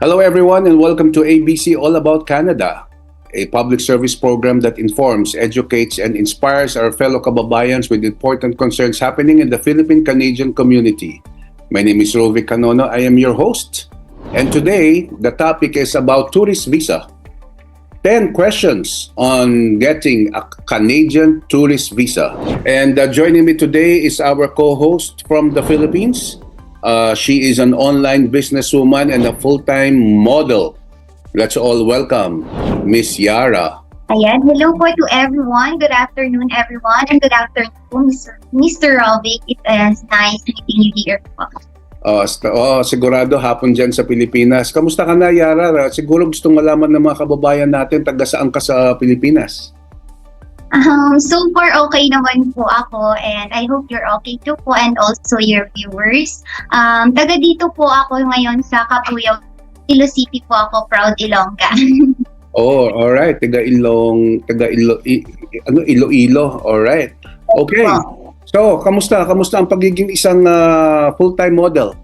Hello everyone and welcome to ABC All About Canada, a public service program that informs, educates, and inspires our fellow kababayans with important concerns happening in the Philippine-Canadian community. My name is Rovic Canono. I am your host. And today, the topic is about tourist visa. 10 questions on getting a Canadian tourist visa. And joining me today is our co-host from the Philippines. She is an online businesswoman and a full-time model. Let's all welcome Miss Yara. Ayan, hello po to everyone. Good afternoon, everyone. And good afternoon, Mr. Rovic. It is nice meeting you here po. Sigurado hapon dyan sa Pilipinas. Kamusta ka na, Yara? Siguro gustong malaman ng mga kababayan natin taga saan ka sa Pilipinas. So far, okay naman po ako and I hope you're okay too po and also your viewers. Taga dito po ako ngayon sa Kapuyaw, Ilo City po ako, proud Ilongga. Oh, all right. Iloilo. All right. Okay. So, kamusta ang pagiging isang full-time model?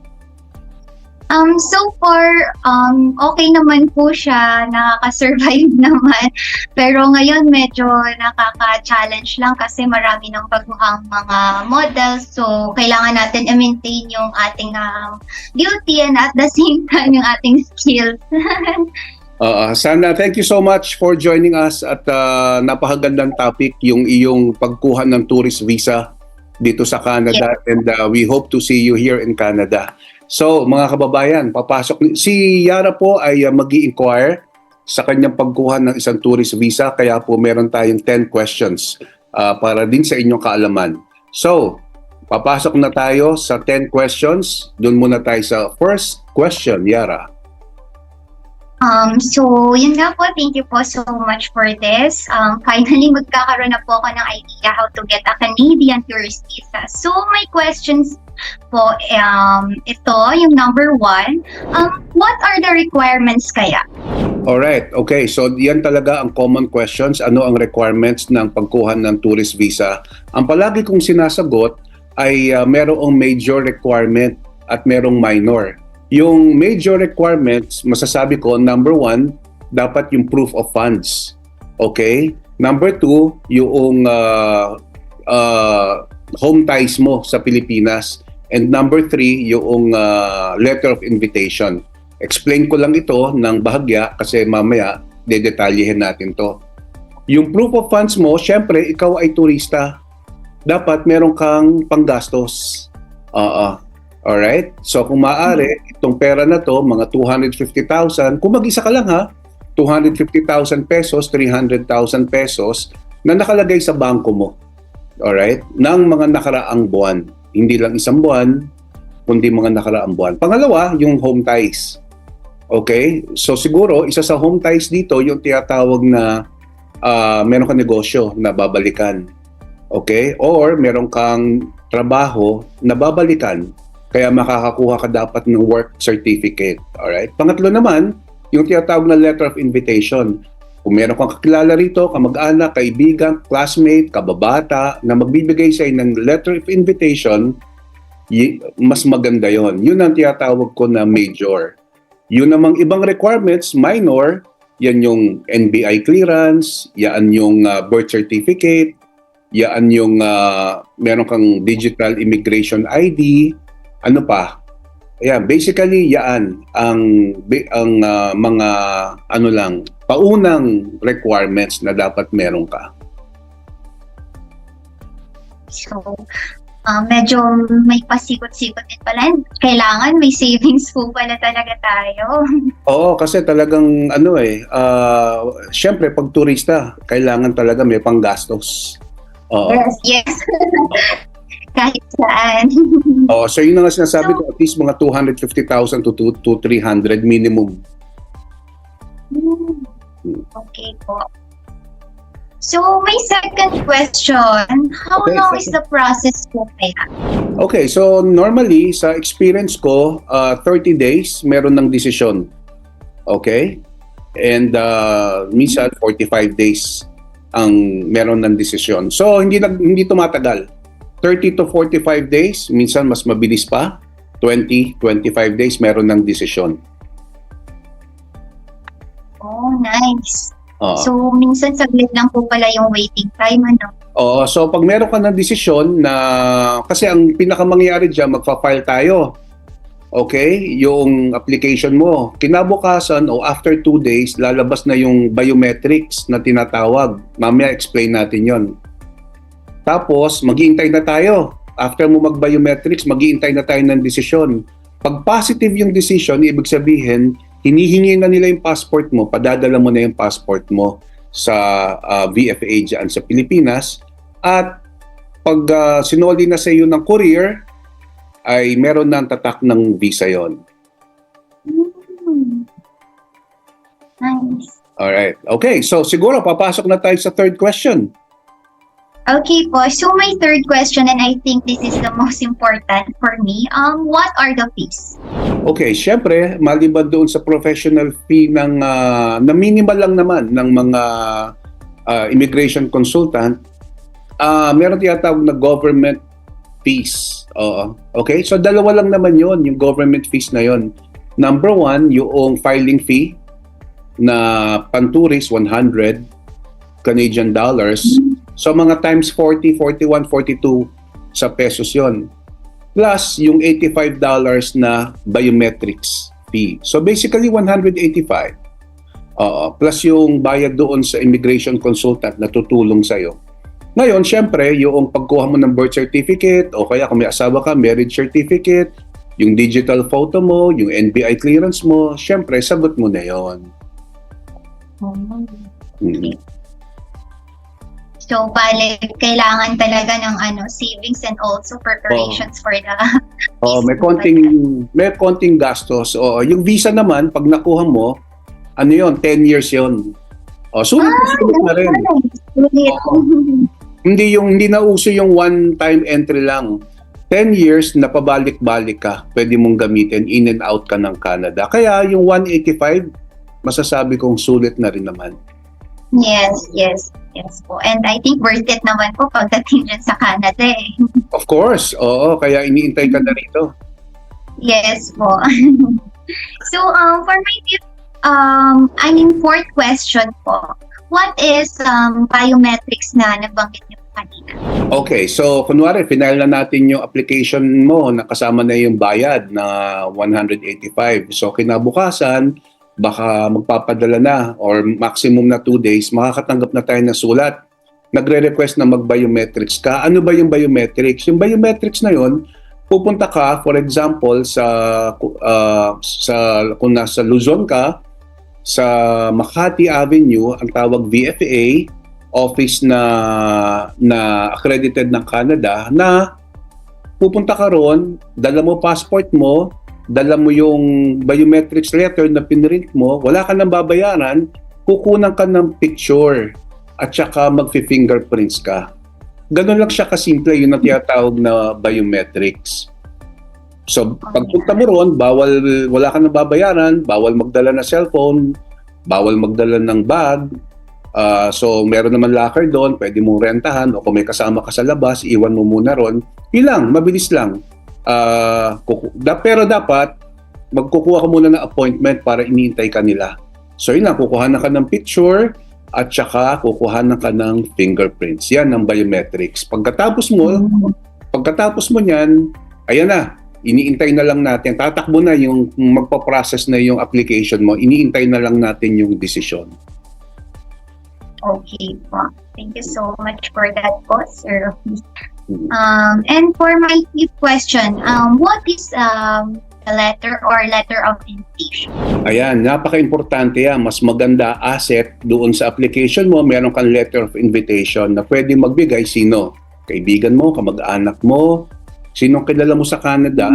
So far, okay naman po siya, nakaka-survive naman. Pero ngayon medyo nakaka-challenge lang kasi marami ng pagkuhang mga models. So, kailangan natin i-maintain yung ating beauty and at the same time yung ating skills. Sana, thank you so much for joining us at napakagandang topic yung iyong pagkuha ng tourist visa dito sa Canada, and we hope to see you here in Canada. So, mga kababayan, si Yara po ay mag-i-inquire sa kanyang pagkuha ng isang tourist visa, kaya po meron tayong 10 questions para din sa inyong kaalaman. So, papasok na tayo sa 10 questions. Doon muna tayo sa first question, Yara. So, yun nga po. Thank you po so much for this. Finally, magkakaroon na po ako ng idea how to get a Canadian tourist visa. So, my questions po, ito, yung number 1. What are the requirements kaya? Alright, okay. So, yan talaga ang common questions. Ano ang requirements ng pagkuha ng tourist visa? Ang palagi kong sinasagot ay merong major requirement at merong minor. Yung major requirements, masasabi ko, number 1, dapat yung proof of funds. Okay? Number 2, yung home ties mo sa Pilipinas. And number 3, yung letter of invitation. Explain ko lang ito ng bahagya kasi mamaya dedetalyehin natin to. Yung proof of funds mo, syempre, ikaw ay turista. Dapat meron kang panggastos. Alright? So kung maaari, itong pera na to, mga 250,000, kung mag-isa ka lang ha, 250,000 pesos, 300,000 pesos na nakalagay sa bangko mo. Alright? Nang mga nakaraang buwan. Hindi lang isang buwan, kundi mga nakaraang buwan. Pangalawa, yung home ties. Okay? So siguro, isa sa home ties dito, yung tinatawag na meron kang negosyo na babalikan. Okay? Or meron kang trabaho na babalikan. Kaya makakakuha ka dapat ng work certificate. Alright? Pangatlo naman, yung tinatawag na letter of invitation. Kung meron kang kakilala rito, kamag-anak, kaibigan, classmate, kababata, na magbibigay sa'yo ng letter of invitation, mas maganda yon. Yun ang tinatawag ko na major. Yun namang ibang requirements, minor, yan yung NBI clearance, yan yung birth certificate, yan yung meron kang digital immigration ID, ano pa? Ayan, basically yan ang mga paunang requirements na dapat meron ka. So, medyo may pasikot-sikot din pala. Kailangan may savings po pala talaga tayo. Oo, kasi talagang syempre pag turista, kailangan talaga may panggastos. Yes. Kahit saan. So yun na nga sinasabi ko, at least mga 250,000 to 300 minimum. Okay po. So, my second question, how long is the process po kaya? Okay, so normally, sa experience ko, 30 days, meron ng desisyon. Okay? And minsan, 45 days ang meron ng desisyon. So, hindi tumatagal. 30 to 45 days, minsan mas mabilis pa. 20, 25 days, meron ng desisyon. Oh, nice. Oo. So, minsan saglit lang po pala yung waiting time, ano? Oo, so pag meron ka ng desisyon na, kasi ang pinakamangyari dyan, magpa-file tayo. Okay? Yung application mo. Kinabukasan o after 2 days, lalabas na yung biometrics na tinatawag. Mamaya explain natin yon. Tapos, maghihintay na tayo. After mo mag-biometrics, maghihintay na tayo ng desisyon. Pag positive yung decision, ibig sabihin, hinihingi na nila yung passport mo, padadala mo na yung passport mo sa VFA dyan sa Pilipinas. At pag sinoli na sa iyo ng courier, ay meron na ang tatak ng visa yon. Hmm. Nice. Alright. Okay, so siguro papasok na tayo sa third question. Okay po. So, my third question, and I think this is the most important for me. What are the fees? Okay, syempre, maliban doon sa professional fee ng na minimal lang naman ng mga immigration consultant, meron tinatawag na government fees. Oo. Okay, so dalawa lang naman yon, yung government fees na yon. Number one, yung filing fee na panturis, 100 Canadian dollars. So mga times 40, 41, 42 sa pesos yon. Plus yung $85 na biometrics fee. So basically 185. Plus yung bayad doon sa immigration consultant na tutulong sa'yo. Ngayon, syempre, yung pagkuha mo ng birth certificate o kaya kung may asawa ka, marriage certificate, yung digital photo mo, yung NBI clearance mo, syempre, sagot mo na yon. So, bale, kailangan talaga ng savings and also preparations for the... may konting gastos. Yung visa naman, pag nakuha mo, 10 years yon. Sulit na rin. Hindi na uso yung one-time entry lang. 10 years na pabalik-balik ka, pwede mong gamitin, in and out ka ng Canada. Kaya yung 185, masasabi kong sulit na rin naman. Yes po. And I think worth it naman po pagdating dyan sa Canada eh. Of course, oo. Kaya iniintay ka na rito. Yes po. So, for my fourth question po, what is biometrics na nabanggit niyo kanina? Okay, so kunwari, final na natin yung application mo na kasama na yung bayad na 185. So kinabukasan, baka magpapadala na or maximum na 2 days, makakatanggap na tayo ng sulat. Nagre-request na mag-biometrics ka. Ano ba yung biometrics? Yung biometrics na yon, pupunta ka, for example, kung nasa Luzon ka, sa Makati Avenue, ang tawag VFA, office na accredited ng Canada, na pupunta ka ron, dala mo passport mo, dala mo yung biometrics letter na pinrint mo, wala ka nang babayaran, kukunan ka ng picture at saka magfi-fingerprints ka. Ganun lang siya kasimple, yun ang tinatawag na biometrics. So, pagpunta mo ron, wala ka nang babayaran, bawal magdala ng cellphone, bawal magdala ng bag. So, meron naman locker doon, pwede mong rentahan o kung may kasama ka sa labas, iwan mo muna ron. Yun lang, mabilis lang. Pero dapat magkukuha ka muna ng appointment para iniintay ka nila. So yun lang, kukuhanan ka ng picture at saka kukuhanan ka ng fingerprints. Yan ang biometrics. Pagkatapos mo niyan, ayan na, iniintay na lang natin. Tatakbo na yung magpa-process na yung application mo. Iniintay na lang natin yung desisyon. Okay po. Thank you so much for that po, Sir. And for my fifth question, what is a letter of invitation? Ayan, napaka-importante yan. Mas maganda asset doon sa application mo, meron kang letter of invitation na pwede magbigay sino? Kaibigan mo, kamag-anak mo, sinong kilala mo sa Canada,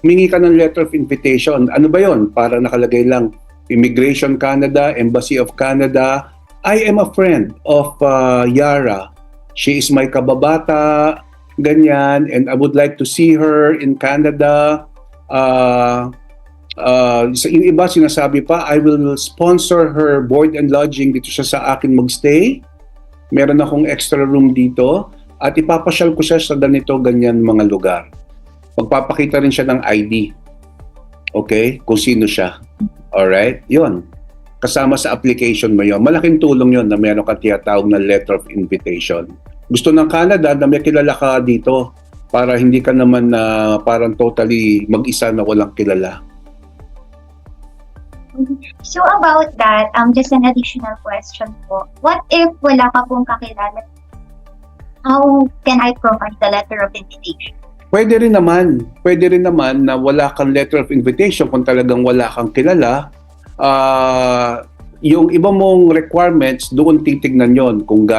humingi ka ng letter of invitation. Ano ba yon? Para nakalagay lang, Immigration Canada, Embassy of Canada, I am a friend of Yara. She is my kababata, ganyan, and I would like to see her in Canada. Yung iba sinasabi pa, I will sponsor her board and lodging dito siya sa akin magstay. Meron akong extra room dito at ipapasyal ko siya sa ganito, ganyan mga lugar. Magpapakita rin siya ng ID. Okay? Kung sino siya. Alright? Yun. kasama sa application mo yon. Malaking tulong yon na meron kang tinatawag na letter of invitation. Gusto ng Canada na may kilala ka dito para hindi ka naman na parang totally mag-isa na walang kilala. So about that, just an additional question po. What if wala ka pong kakilala? How can I provide the letter of invitation? Pwede rin naman na wala kang letter of invitation kung talagang wala kang kilala. Yung iba mong requirements, doon titignan yon kung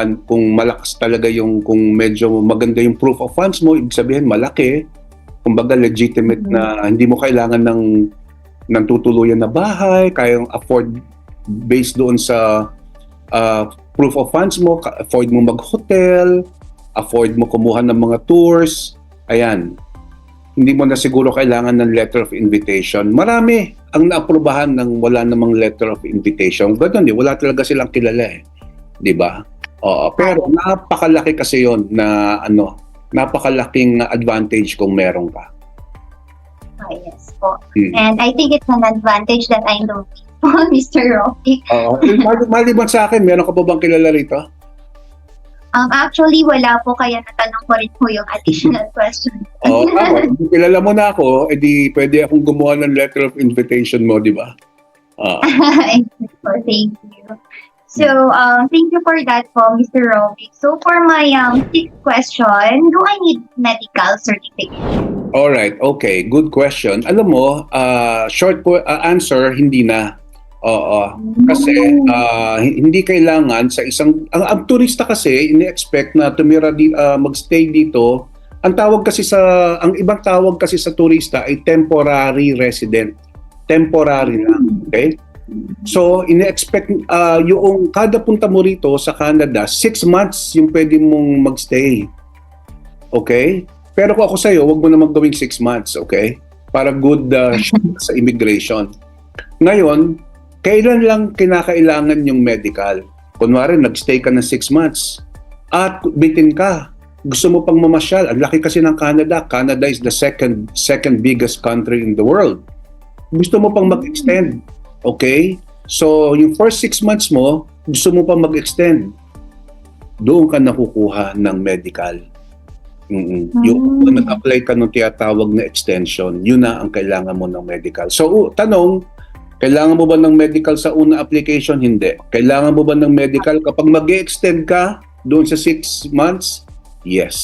malakas talaga kung medyo maganda yung proof of funds mo, ibig sabihin malaki, kumbaga legitimate na hindi mo kailangan ng tutuluyan na bahay, kayang afford based doon sa proof of funds mo, afford mo mag-hotel, afford mo kumuha ng mga tours, ayan. Hindi mo na siguro kailangan ng letter of invitation. Marami ang naaprubahan ng wala namang letter of invitation. Ganun wala talaga silang kilala eh. 'Di ba? Oo, pero napakalaki kasi 'yon na napakalaking advantage kung meron ka. Yes po. And I think it's an advantage that I know po, Mr. Rocky. Oo. Maliban sa akin, meron ka pa bang kilala rito? Actually, wala po, kaya natanong ko rin po yung additional question. Oo, kung kilala mo na ako, edi pwede akong gumawa ng letter of invitation mo, di ba? Thank you. So, thank you for that po, Mr. Rocky. So, for my sixth question, do I need medical certificate? Alright, okay. Good question. Alam mo, short answer, hindi na. Oo. Kasi hindi kailangan sa isang ang turista kasi ini-expect na magstay dito. Ang ibang tawag kasi sa turista ay temporary resident. Temporary lang, okay? So, ini-expect yung kada punta mo rito sa Canada, 6 months yung pwede mong magstay. Okay? Pero kung ako sa'yo, wag mo na gawing 6 months, okay? Para good sa immigration. Ngayon, kailan lang kinakailangan yung medical? Kunwari, nagstay ka ng 6 months at bitin ka. Gusto mo pang mamasyal. Ang laki kasi ng Canada. Canada is the second biggest country in the world. Gusto mo pang mag-extend. Okay? So, yung first 6 months mo, gusto mo pang mag-extend. Doon ka nakukuha ng medical. Yung nag-apply ka ng tinatawag na extension, yun na ang kailangan mo ng medical. So, tanong, kailangan mo ba ng medical sa una application? Hindi. Kailangan mo ba ng medical kapag mag-extend ka doon sa 6 months? Yes.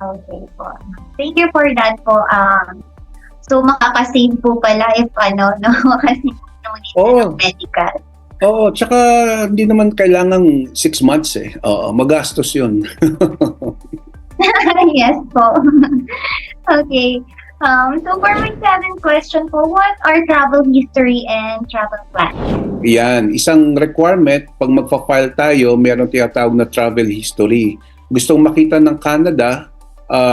Okay po. Thank you for that po. So, makakasave po pala if kasi no need ng medical. Oo, tsaka hindi naman kailangan 6 months eh. Oo, magastos yun. Yes po. Okay. So for my seventh question po, what are travel history and travel plans? Yan, isang requirement pag magfa-file tayo, meron tinatawag na travel history. Gustong makita ng Canada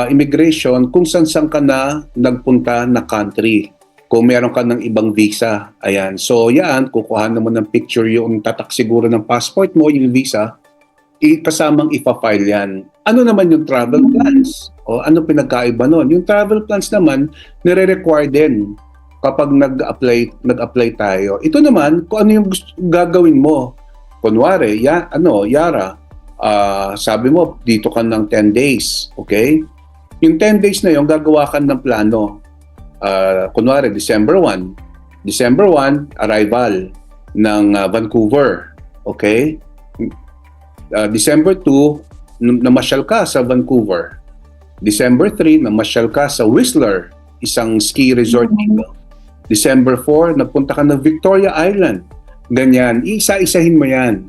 immigration kung saan ka na nagpunta na country. Kung meron ka ng ibang visa, ayan. So yan, kukuha naman ng picture yung tatak siguro ng passport mo, yung visa, kasamang ipa-file yan. Ano naman yung travel plans? O ano pinagkaiba nun? Yung travel plans naman, nire-require din kapag nag-apply tayo. Ito naman, kung ano yung gagawin mo. Kunwari, Yara, sabi mo, dito ka ng 10 days, okay? Yung 10 days na yun, gagawa ka ng plano. Kunwari, December 1, arrival ng Vancouver, okay? December 2, namasyal ka sa Vancouver. December 3, namasyal ka sa Whistler, isang ski resort dito. December 4, napunta ka ng Victoria Island. Ganyan, isa-isahin mo yan.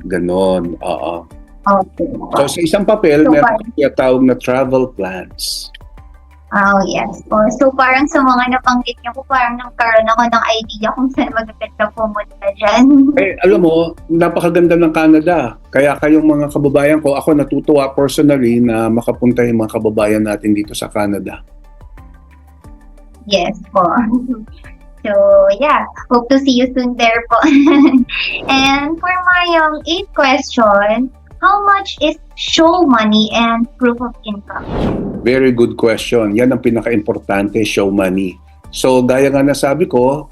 Ganon, oo. Okay. So sa isang papel, meron kang tinatawag na travel plans. Oh, yes po. So parang sa mga nabanggit niyo po, parang nagkaroon ako ng idea kung saan magaganda pumunta dyan. Alam mo, napakaganda ng Canada. Kaya kayong mga kababayan ko, ako natutuwa personally na makapunta yung mga kababayan natin dito sa Canada. Yes po. So yeah, hope to see you soon there po. And for my eighth question, how much is show money and proof of income? Very good question. Yan ang pinaka-importante, show money. So gaya nga nasabi ko,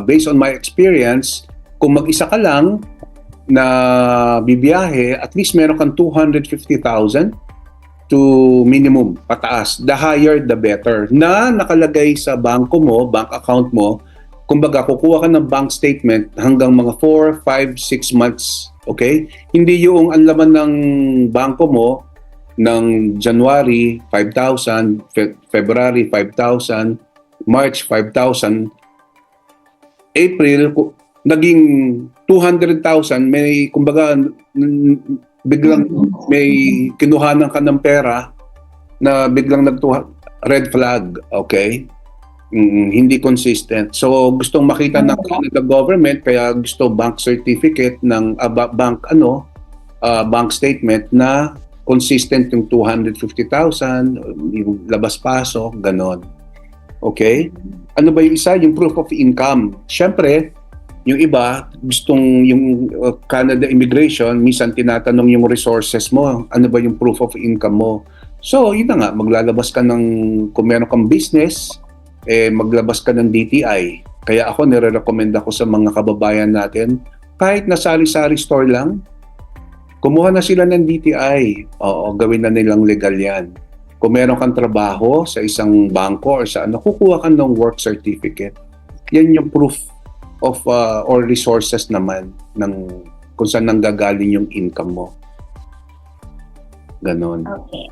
based on my experience, kung mag-isa ka lang na bibiyahe, at least meron kang 250,000 to minimum pataas. The higher, the better. Na nakalagay sa bangko mo, bank account mo, kumbaga kukuha ka ng bank statement hanggang mga 4, 5, 6 months. Okay? Hindi yung ang laman ng bangko mo ng January 5,000, February 5,000, March 5,000, April naging 200,000, may kumbaga biglang may kinuhanan ka ng pera na biglang red flag, okay? Hindi consistent. So gustong makita ng Canada government, kaya gusto bank certificate ng bank statement na consistent yung 250,000, yung labas-pasok, ganon. Okay? Ano ba yung isa? Yung proof of income. Siyempre, yung iba, gustong yung Canada immigration, minsan tinatanong yung resources mo. Ano ba yung proof of income mo? So, yun na nga, maglalabas ka ng, kung meron kang business, maglabas ka ng DTI. Kaya ako, nire-recommend ako sa mga kababayan natin, kahit na sari-sari store lang, kumuha na sila ng DTI. Oo, gawin na nilang legal yan. Kung meron kang trabaho sa isang bangko or sa ano, kukuha ka ng work certificate. Yan yung proof of or resources naman ng kung saan nanggagaling yung income mo. Ganon. Okay.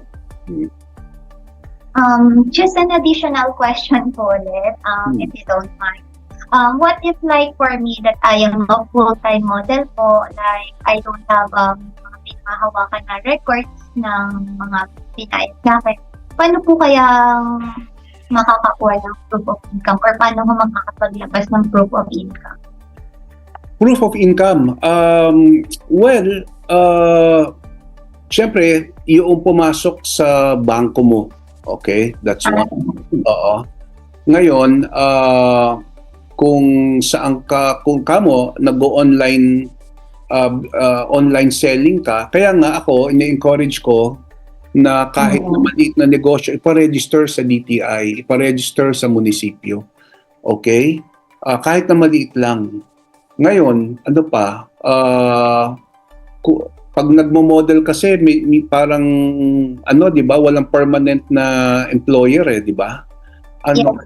Just an additional question po ulit, if you don't mind. What if like for me that I am a full-time model po, like I don't have mga mahawakan na records ng mga pinayad namin, paano po kaya makakakuha ng proof of income or paano mo makakapaglabas ng proof of income? Proof of income? Syempre, yung pumasok sa bangko mo. Okay? That's one. Oo. Ngayon, kung saan ka, kung kamo nag-online online selling ka, kaya nga ako, ini-encourage ko na kahit na maliit na negosyo, iparegister sa DTI, iparegister sa munisipyo. Okay? Kahit na maliit lang. Ngayon, ano pa, pag nagmo-model kasi, may parang, di ba, walang permanent na employer di ba? Ano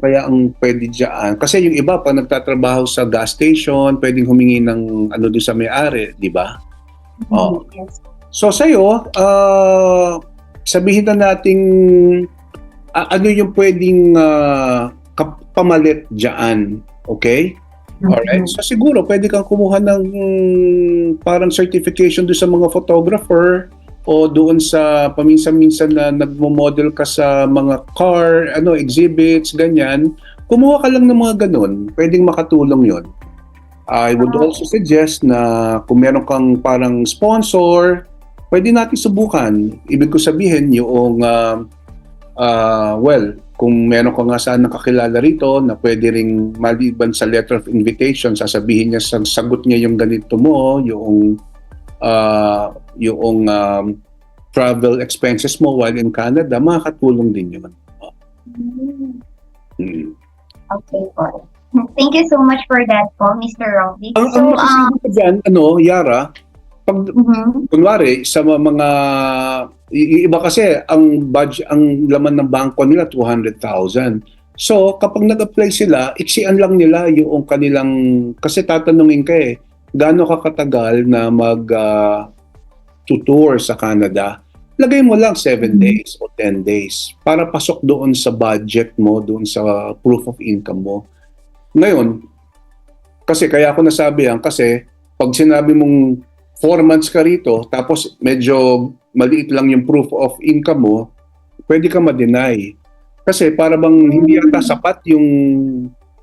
kaya ang pwede dyan? Kasi yung iba, pag nagtatrabaho sa gas station, pwedeng humingi ng doon sa may-ari, di ba? Yes. So sa'yo, sabihin na nating ano yung pwedeng pamalit dyan. Okay? Alright? So siguro, pwede kang kumuha ng parang certification doon sa mga photographer o doon sa paminsan-minsan na nagmo-model ka sa mga car, exhibits, ganyan. Kumuha ka lang ng mga ganun. Pwedeng makatulong yon. I would also suggest na kung meron kang parang sponsor, pwede natin subukan. Ibig ko sabihin yung, kung meron ka nga saan nakakilala rito na pwede ring maliban sa letter of invitation, sasabihin niya, sagot niya yung ganito mo, yung travel expenses mo while in Canada, makakatulong din yun. Okay po. Thank you so much for that po, Mr. Robbie. Ang dyan, Yara, pag kunwari sa mga iba kasi ang budget, ang laman ng bangko nila 200,000. So kapag nag-apply sila, iksian lang nila yung kanilang, kasi tatanungin ka gaano ka katagal na tutour sa Canada. Lagay mo lang 7 days o 10 days para pasok doon sa budget mo, doon sa proof of income mo. Ngayon, kasi kaya ako nasabi kasi pag sinabi mong 4 months ka rito, tapos medyo maliit lang yung proof of income mo, pwede ka ma-deny. Kasi para bang hindi yata sapat yung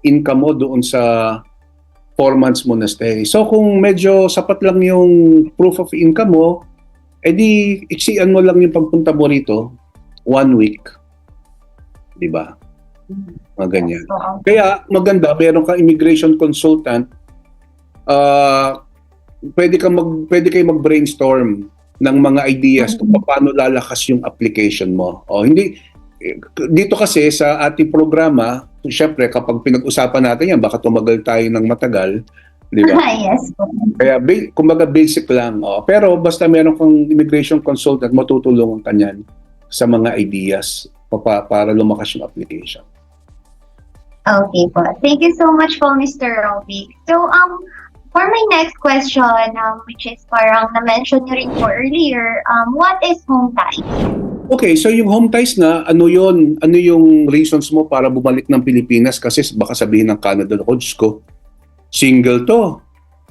income mo doon sa 4 months mo na stay. So kung medyo sapat lang yung proof of income mo, edi iksian mo lang yung pagpunta mo rito, 1 week. Diba? Mga ganyan. Kaya maganda, meron kang immigration consultant, pwede kayo mag-brainstorm ng mga ideas kung paano lalakas yung application mo. O hindi dito kasi sa ating programa, syempre kapag pinag-usapan natin yan, baka tumagal tayo ng matagal, di ba? Yes po. Kaya kumbaga basic lang. Oh. Pero basta meron kang immigration consultant, matutulungan ka niyan sa mga ideas para lumakas yung application. Okay po. Thank you so much po, Mr. Roby. So, for my next question, which is parang na-mention nyo rin po earlier, what is home ties? Okay, so yung home ties nga, ano yun? Ano yung reasons mo para bumalik ng Pilipinas? Kasi baka sabihin ng Canada, Diyos ko, single to.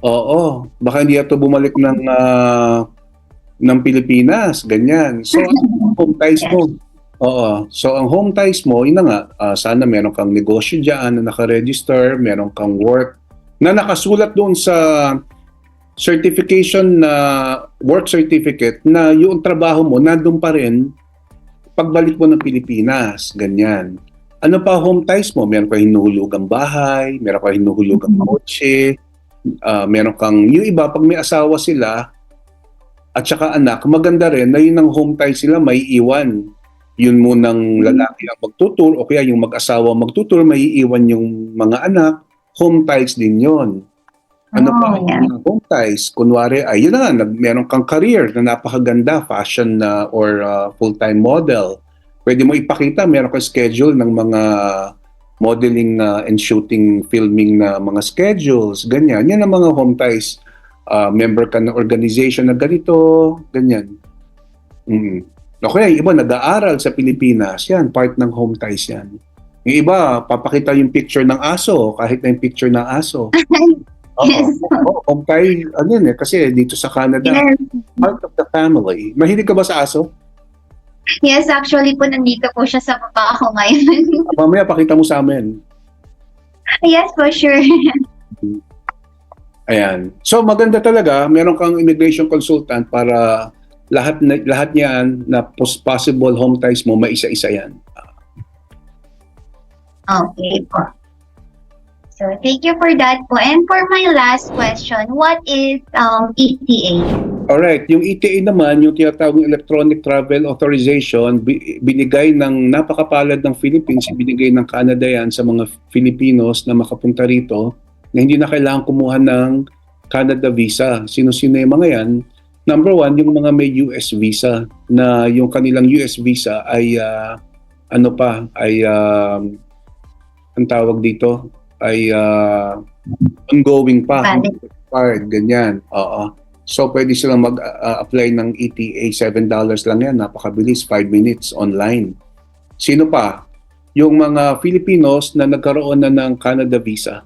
Oo, baka hindi ito bumalik ng Pilipinas, ganyan. So, ano home ties mo? Oo. So, ang home ties mo, yun na nga, sana meron kang negosyo dyan na nakaregister, meron kang work na nakasulat doon sa certification na work certificate na yung trabaho mo nandun pa rin pagbalik mo ng Pilipinas, ganyan. Ano pa home ties mo? Meron kang hinuhulugang bahay, meron kang hinuhulugang kotse, meron kang, yung iba, pag may asawa sila at saka anak, maganda rin na yun ang home ties sila, may iwan. Yun munang lalaki ang magtutur o kaya yung mag-asawa magtutur, may iwan yung mga anak, home ties din yun. Ano pa ang home ties? Kunwari, ay yun na nga, meron kang career na napakaganda, fashion or full-time model. Pwede mo ipakita, meron kang schedule ng mga modeling and shooting, filming na mga schedules, ganyan. Yan ang mga home ties. Member ka ng organization na ganito, ganyan. Okay, iba nag-aaral sa Pilipinas, yan, part ng home ties yan. Yung iba, papakita yung picture ng aso, kahit na yung picture ng aso. Yes. Home tie, ano yun kasi dito sa Canada, Yes. part of the family. Mahilig ka ba sa aso? Yes, actually po, nandito po siya sa baba ko ngayon. Mamaya pakita mo sa amin. Yes, for sure. Ayan. So maganda talaga, meron kang immigration consultant para lahat niyan na possible home ties mo, maisa-isa yan. Okay po. So, thank you for that po. And for my last question, what is ETA? Alright, yung ETA naman, yung tinatawag Electronic Travel Authorization, binigay ng napakapalad ng Philippines, binigay ng Canada yan sa mga Filipinos na makapunta rito na hindi na kailangan kumuha ng Canada visa. Sino-sino yung mga yan? Number one, yung mga may US visa na yung kanilang US visa ay ang tawag dito ay ongoing pa. Expired, ganyan. Oo. So, pwede silang mag-apply ng ETA, $7 lang yan. Napakabilis, 5 minutes online. Sino pa? Yung mga Filipinos na nagkaroon na ng Canada visa.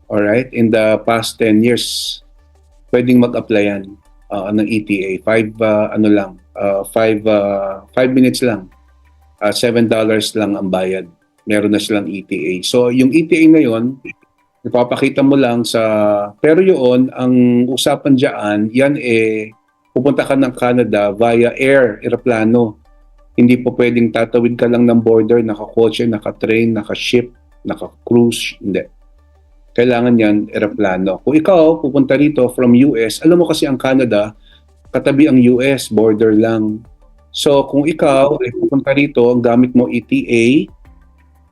Alright? In the past 10 years, pwedeng mag-apply yan ng ETA. 5 minutes lang. $7 lang ang bayad. Meron na silang ETA. So, yung ETA na yun, ipapakita mo lang pero yun, ang usapan dyan, yan pupunta ka ng Canada via aeroplano. Hindi po pwedeng tatawid ka lang ng border, naka-kotse, naka-train, naka-ship, naka-cruise, hindi. Kailangan yan, aeroplano. Kung ikaw, pupunta rito from US, alam mo kasi ang Canada, katabi ang US, border lang. So, kung ikaw ay pupunta rito, ang gamit mo ETA,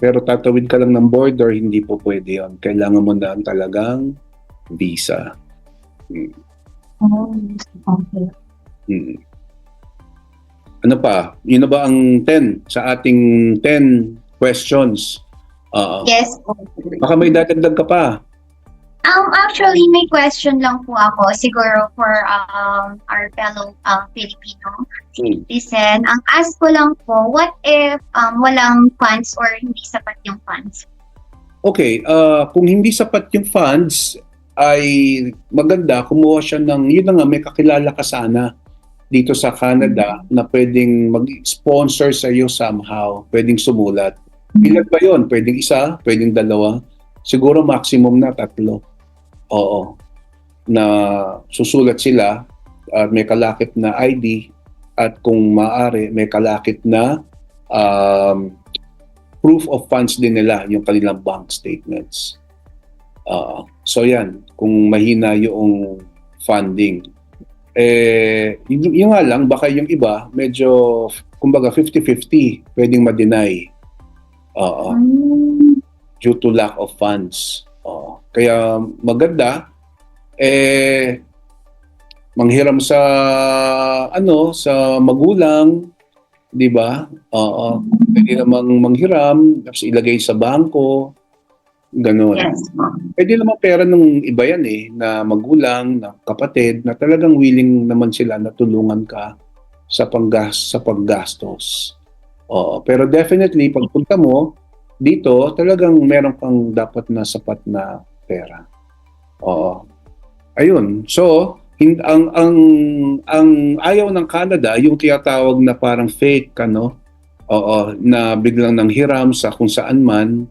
pero tatawid ka lang ng border, hindi po pwede yun. Kailangan mo na talagang visa. Okay. Ano pa? Yun na ba ang 10 sa ating 10 questions? Yes. Baka may dadagdag ka pa. Actually, may question lang po ako, siguro for our fellow Filipino citizen. Ang ask ko lang po, what if walang funds or hindi sapat yung funds? Okay, kung hindi sapat yung funds, ay maganda kumuha siya ng, yun na nga, may kakilala ka sana dito sa Canada na pwedeng mag-sponsor sa iyo somehow, pwedeng sumulat. Ilan ba yun? Pwedeng isa, pwedeng dalawa, siguro maximum na 3. Oo. Na susulat sila at may kalakip na ID at kung maaari may kalakip na proof of funds din nila, yung kanilang bank statements. So yan, kung mahina yung funding. Yung nga lang, baka yung iba, medyo, kumbaga 50-50, pwedeng ma-deny. Oo. Due to lack of funds. Oo. Kaya maganda, manghiram sa, sa magulang, di ba? Oo. Pwede namang manghiram, tapos ilagay sa bangko, ganun. Yes po. Pwede naman pera ng iba yan na magulang, na kapatid, na talagang willing naman sila na tulungan ka sa paggastos. Oo, pero definitely pagpunta mo dito, talagang meron kang dapat na sapat na pera. Oo. Ayun. So, ang ayaw ng Canada, yung tinatawag na parang fake, Oo, na biglang nanghiram sa kung saan man,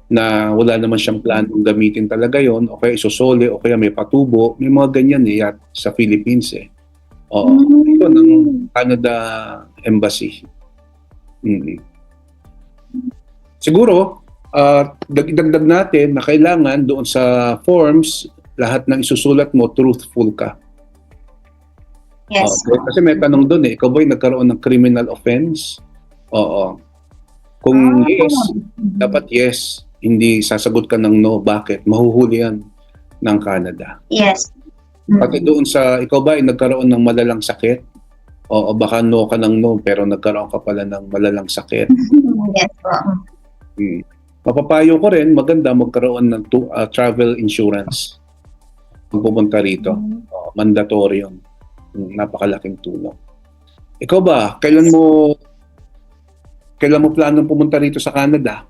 na wala naman siyang planong gamitin talaga yon, o kaya isusole, o kaya may patubo, may mga ganyan sa Philippines Oo, ito ng Canada Embassy. Siguro, dagdag natin na kailangan doon sa forms, lahat ng isusulat mo, truthful ka. Yes. Kasi may tanong doon ikaw ba'y nagkaroon ng criminal offense? Oo. Kung yes, dapat yes. Hindi sasagot ka ng no. Bakit? Mahuhuli yan ng Canada. Yes. Pati doon sa, ikaw ba ay nagkaroon ng malalang sakit? O baka no ka ng no, pero nagkaroon ka pala ng malalang sakit. Yes po. Mapapayo ko rin, maganda magkaroon ng travel insurance. Kung pumunta rito. Mandatory yun. Napakalaking tulong. Ikaw ba, kailan mo planong pumunta rito sa Canada?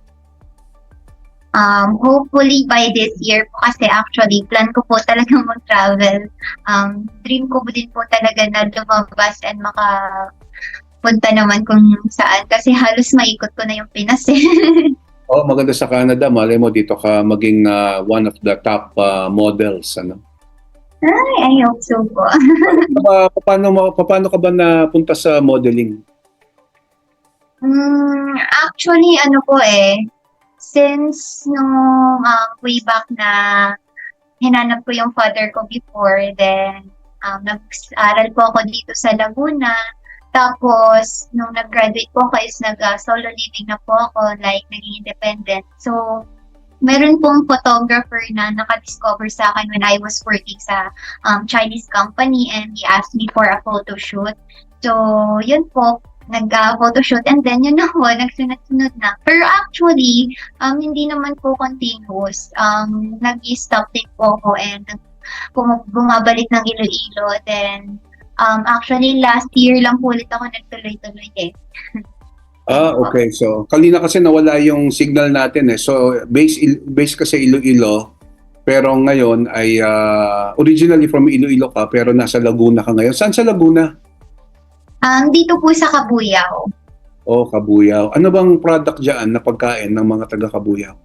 Hopefully by this year po, kasi actually plan ko po talaga mag-travel. Dream ko din po talaga na lumabas and makapunta naman kung saan, kasi halos maikot ko na yung Pinas Maganda sa Canada. Malay mo dito ka maging one of the top models. I hope so po. Paano ka ba napunta sa modeling? Actually, since nung way back na hinanap ko yung father ko before, then nag-aral po ako dito sa Laguna. Tapos, nung nag-graduate po ako is nag-solo living na po ako, like naging independent. So, meron pong photographer na naka-discover sa akin when I was working sa Chinese company, and he asked me for a photo shoot. So, yun po, nag-photoshoot, and then yun ako, nagsunod-sunod na. Pero actually, hindi naman po continuous. Nag-stop din po ako and bumabalik ng Iloilo. Then, actually, last year lang po ulit ako nagtuloy-tuloy Okay. So, kanina kasi nawala yung signal natin So, base kasi Iloilo, pero ngayon ay originally from Iloilo ka, pero nasa Laguna ka ngayon. Saan sa Laguna? Dito po sa Cabuyao. Cabuyao. Ano bang product dyan na pagkain ng mga taga Cabuyao?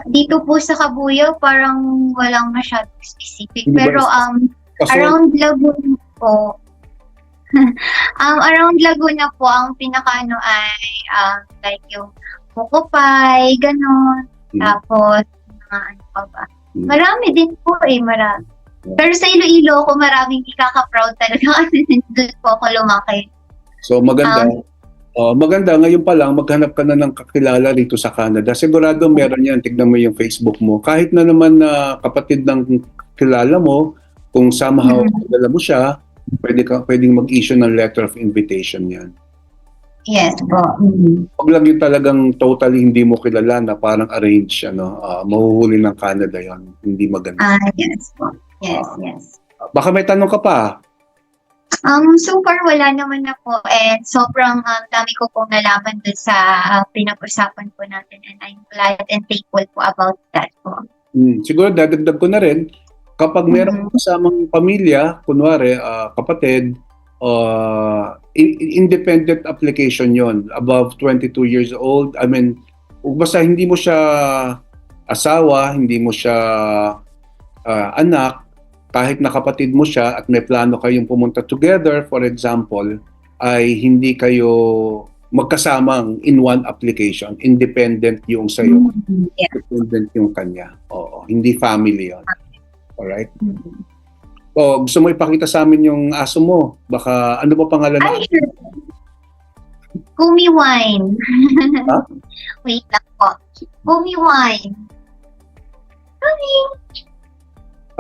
Dito po sa Cabuyao, parang walang masyadong specific. Hindi pero around Laguna po, around Laguna po, ang pinakaano ay like yung buko pie, ganon. Tapos, ano pa ba? Marami din po marami. Pero sa Iloilo ko, maraming ikaka-proud talaga kasi doon po ako lumaki. So maganda. Maganda, ngayon pa lang, maghanap ka na ng kakilala rito sa Canada. Sigurado meron yan. Tignan mo yung Facebook mo. Kahit na naman na kapatid ng kilala mo, kung somehow kilala mo siya, pwedeng mag-issue ng letter of invitation yan. Yes po. Huwag lang yung talagang totally hindi mo kilala na parang arrange, mahuhuli ng Canada yon. Hindi maganda. Yes po. Yes. Baka may tanong ka pa? So far, wala naman na po. And sobrang dami ko pong nalaman dun sa pinag-usapan po natin. And I'm glad and thankful po about that po. Siguro dadagdag ko na rin, kapag meron kasamang pamilya, kunwari, kapatid, independent application yon, above 22 years old. I mean, basta hindi mo siya asawa, hindi mo siya anak, kahit na kapatid mo siya at may plano kayong pumunta together, for example, ay hindi kayo magkasamang in one application. Independent yung sa'yo. Independent yung kanya. Hindi family yun. Alright? O gusto mo ipakita sa amin yung aso mo? Baka ano ba pangalan Ay, ng sure. Kumi Wine. Ha? Wait lang po. Kumi Wine. Kumi.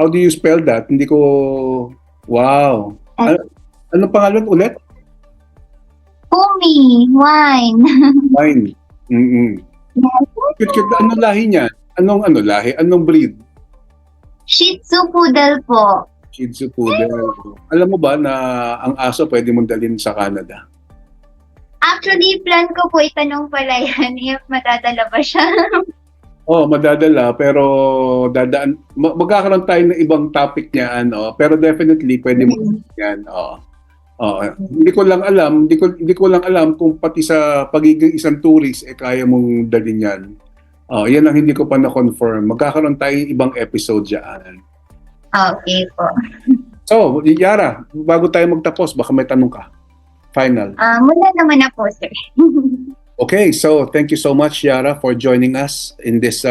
How do you spell that? Hindi ko... Wow. Ano pangalan ulit? Kumi Wine. Fine. Mm-mm. Cute. Anong lahi niya? Anong lahi? Anong breed? Shih Tzu Poodle po. Shih Tzu Poodle. Alam mo ba na ang aso pwede mong dalhin sa Canada? Actually, plan ko po itanong pala yan if madadala ba siya. Oh, madadala pero magkakaroon tayo ng ibang topic niyan, pero definitely pwede mo yan. Hindi ko lang alam kung pati sa pagiging isang tourist kaya mong dalhin yan. Yan ang hindi ko pa na-confirm. Magkakaroon tayo ng ibang episode diyan. Okay po. So, Yara, bago tayo magtapos, baka may tanong ka. Final. Muna naman na po, sir. Okay, so thank you so much, Yara, for joining us in this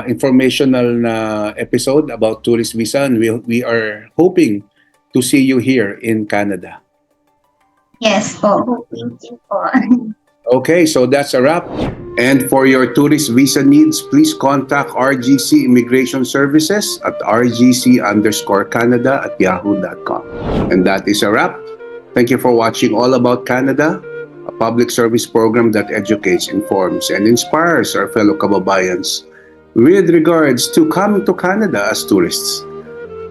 informational episode about tourist visa, and we are hoping to see you here in Canada. Yes po. Thank you po. Okay, so that's a wrap. And for your tourist visa needs, please contact RGC Immigration Services at rgc_canada@yahoo.com. And that is a wrap. Thank you for watching All About Canada, a public service program that educates, informs, and inspires our fellow kababayans with regards to coming to Canada as tourists.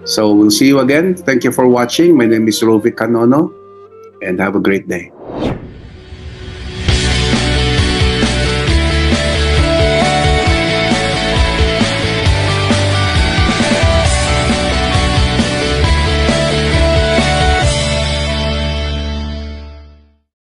So we'll see you again. Thank you for watching. My name is Rovic Canono, and have a great day.